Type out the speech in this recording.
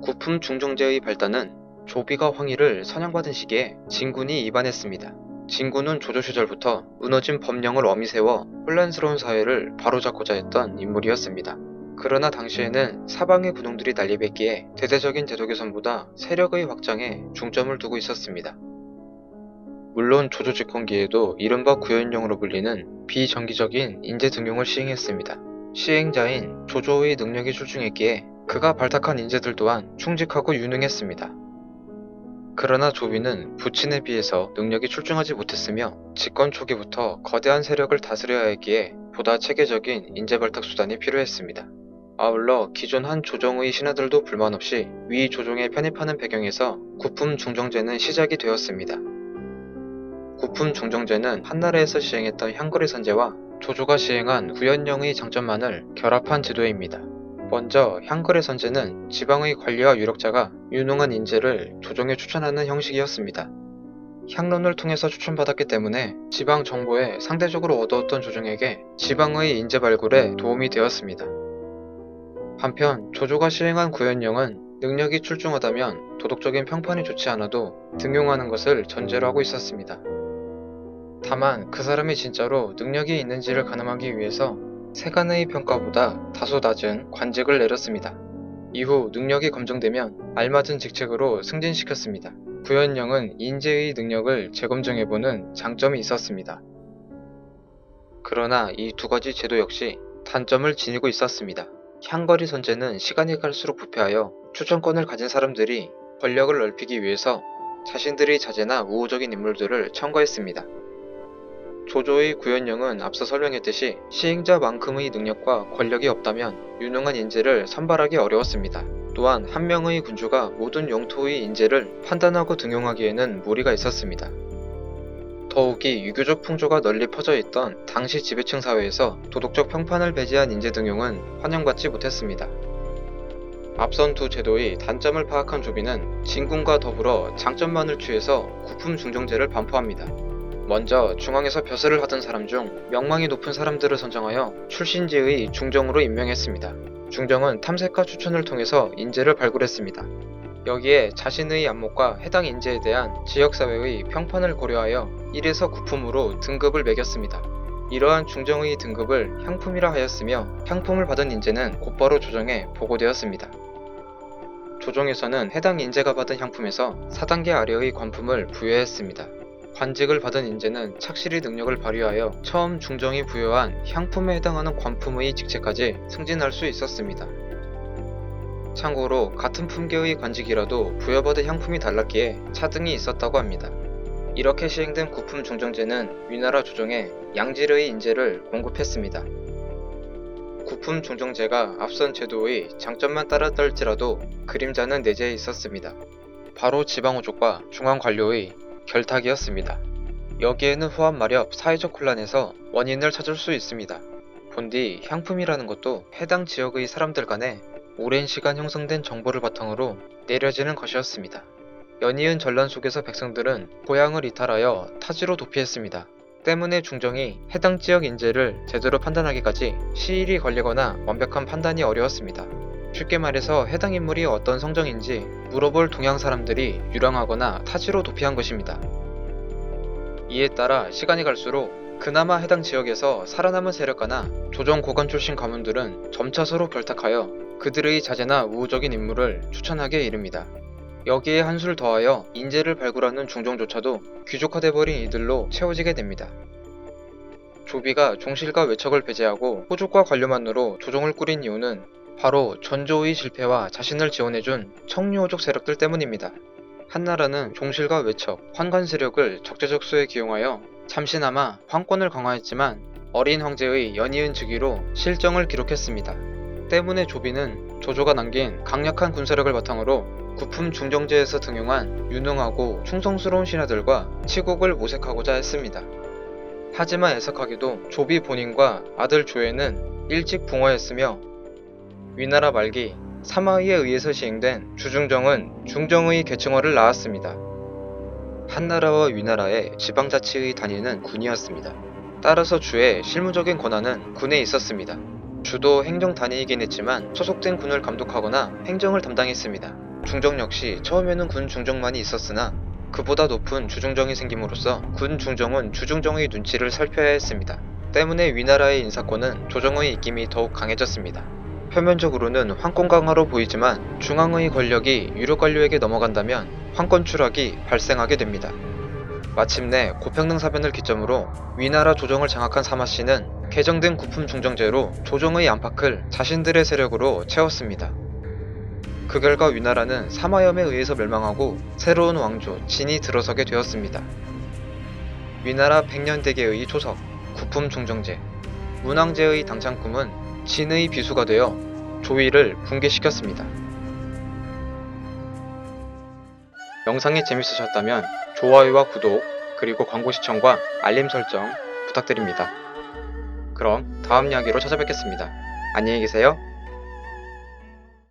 구품 중정제의 발단은 조비가 황희를 선양받은 시기에 진군이 입안했습니다. 진군은 조조 시절부터 무너진 법령을 어미세워 혼란스러운 사회를 바로잡고자 했던 인물이었습니다. 그러나 당시에는 사방의 군웅들이 난리뱉기에 대대적인 제도 개선보다 세력의 확장에 중점을 두고 있었습니다. 물론 조조 집권기에도 이른바 구현령으로 불리는 비정기적인 인재 등용을 시행했습니다. 시행자인 조조의 능력이 출중했기에 그가 발탁한 인재들 또한 충직하고 유능했습니다. 그러나 조비는 부친에 비해서 능력이 출중하지 못했으며 집권 초기부터 거대한 세력을 다스려야 했기에 보다 체계적인 인재 발탁 수단이 필요했습니다. 아울러 기존 한 조정의 신하들도 불만 없이 위 조정에 편입하는 배경에서 구품 중정제는 시작이 되었습니다. 구품 중정제는 한나라에서 시행했던 향거리 선제와 조조가 시행한 구현령의 장점만을 결합한 제도입니다. 먼저 향거리 선제는 지방의 관리와 유력자가 유능한 인재를 조정에 추천하는 형식이었습니다. 향론을 통해서 추천받았기 때문에 지방 정보에 상대적으로 얻어왔던 조정에게 지방의 인재 발굴에 도움이 되었습니다. 한편 조조가 시행한 구현령은 능력이 출중하다면 도덕적인 평판이 좋지 않아도 등용하는 것을 전제로 하고 있었습니다. 다만 그 사람이 진짜로 능력이 있는지를 가늠하기 위해서 세간의 평가보다 다소 낮은 관직을 내렸습니다. 이후 능력이 검증되면 알맞은 직책으로 승진시켰습니다. 구현령은 인재의 능력을 재검증해보는 장점이 있었습니다. 그러나 이 두 가지 제도 역시 단점을 지니고 있었습니다. 향거리 선제는 시간이 갈수록 부패하여 추천권을 가진 사람들이 권력을 넓히기 위해서 자신들의 자제나 우호적인 인물들을 첨가했습니다. 조조의 구현령은 앞서 설명했듯이 시행자만큼의 능력과 권력이 없다면 유능한 인재를 선발하기 어려웠습니다. 또한 한 명의 군주가 모든 영토의 인재를 판단하고 등용하기에는 무리가 있었습니다. 더욱이 유교적 풍조가 널리 퍼져 있던 당시 지배층 사회에서 도덕적 평판을 배제한 인재 등용은 환영받지 못했습니다. 앞선 두 제도의 단점을 파악한 조비는 진군과 더불어 장점만을 취해서 구품 중정제를 반포합니다. 먼저 중앙에서 벼슬을 하던 사람 중 명망이 높은 사람들을 선정하여 출신지의 중정으로 임명했습니다. 중정은 탐색과 추천을 통해서 인재를 발굴했습니다. 여기에 자신의 안목과 해당 인재에 대한 지역사회의 평판을 고려하여 1에서 9품으로 등급을 매겼습니다. 이러한 중정의 등급을 향품이라 하였으며 향품을 받은 인재는 곧바로 조정에 보고되었습니다. 조정에서는 해당 인재가 받은 향품에서 4단계 아래의 관품을 부여했습니다. 관직을 받은 인재는 착실히 능력을 발휘하여 처음 중정이 부여한 향품에 해당하는 관품의 직책까지 승진할 수 있었습니다. 참고로 같은 품계의 관직이라도 부여받은 향품이 달랐기에 차등이 있었다고 합니다. 이렇게 시행된 구품 중정제는 위나라 조정에 양질의 인재를 공급했습니다. 구품 중정제가 앞선 제도의 장점만 따랐다 할지라도 그림자는 내재해 있었습니다. 바로 지방호족과 중앙관료의 결탁이었습니다. 여기에는 후한 마렵 사회적 혼란에서 원인을 찾을 수 있습니다. 본디 향품이라는 것도 해당 지역의 사람들 간에 오랜 시간 형성된 정보를 바탕으로 내려지는 것이었습니다. 연이은 전란 속에서 백성들은 고향을 이탈하여 타지로 도피했습니다. 때문에 중정이 해당 지역 인재를 제대로 판단하기까지 시일이 걸리거나 완벽한 판단이 어려웠습니다. 쉽게 말해서 해당 인물이 어떤 성정인지 물어볼 동양 사람들이 유랑하거나 타지로 도피한 것입니다. 이에 따라 시간이 갈수록 그나마 해당 지역에서 살아남은 세력가나 조정 고관 출신 가문들은 점차 서로 결탁하여 그들의 자제나 우호적인 인물을 추천하게 이릅니다. 여기에 한술 더하여 인재를 발굴하는 중정조차도 귀족화돼버린 이들로 채워지게 됩니다. 조비가 종실과 외척을 배제하고 호족과 관료만으로 조정을 꾸린 이유는 바로 전조의 실패와 자신을 지원해준 청류호족 세력들 때문입니다. 한나라는 종실과 외척, 환관 세력을 적재적소에 기용하여 잠시나마 황권을 강화했지만 어린 황제의 연이은 즉위로 실정을 기록했습니다. 때문에 조비는 조조가 남긴 강력한 군사력을 바탕으로 구품 중정제에서 등용한 유능하고 충성스러운 신하들과 치국을 모색하고자 했습니다. 하지만 애석하게도 조비 본인과 아들 조예는 일찍 붕어했으며 위나라 말기 사마의에 의해서 시행된 주중정은 중정의 계층화를 낳았습니다. 한나라와 위나라의 지방자치의 단위는 군이었습니다. 따라서 주의 실무적인 권한은 군에 있었습니다. 주도 행정 단위이긴 했지만 소속된 군을 감독하거나 행정을 담당했습니다. 중정 역시 처음에는 군 중정만이 있었으나 그보다 높은 주중정이 생김으로써 군 중정은 주중정의 눈치를 살펴야 했습니다. 때문에 위나라의 인사권은 조정의 입김이 더욱 강해졌습니다. 표면적으로는 황권 강화로 보이지만 중앙의 권력이 유력 관료에게 넘어간다면 황권 추락이 발생하게 됩니다. 마침내 고평등 사변을 기점으로 위나라 조정을 장악한 사마씨는 개정된 구품 중정제로 조정의 안팎을 자신들의 세력으로 채웠습니다. 그 결과 위나라는 사마염에 의해서 멸망하고 새로운 왕조 진이 들어서게 되었습니다. 위나라 백년대계의 초석, 구품 중정제, 문왕제의 당창꿈은 진의 비수가 되어 조위를 붕괴시켰습니다. 영상이 재밌으셨다면 좋아요와 구독, 그리고 광고 시청과 알림 설정 부탁드립니다. 그럼 다음 이야기로 찾아뵙겠습니다. 안녕히 계세요.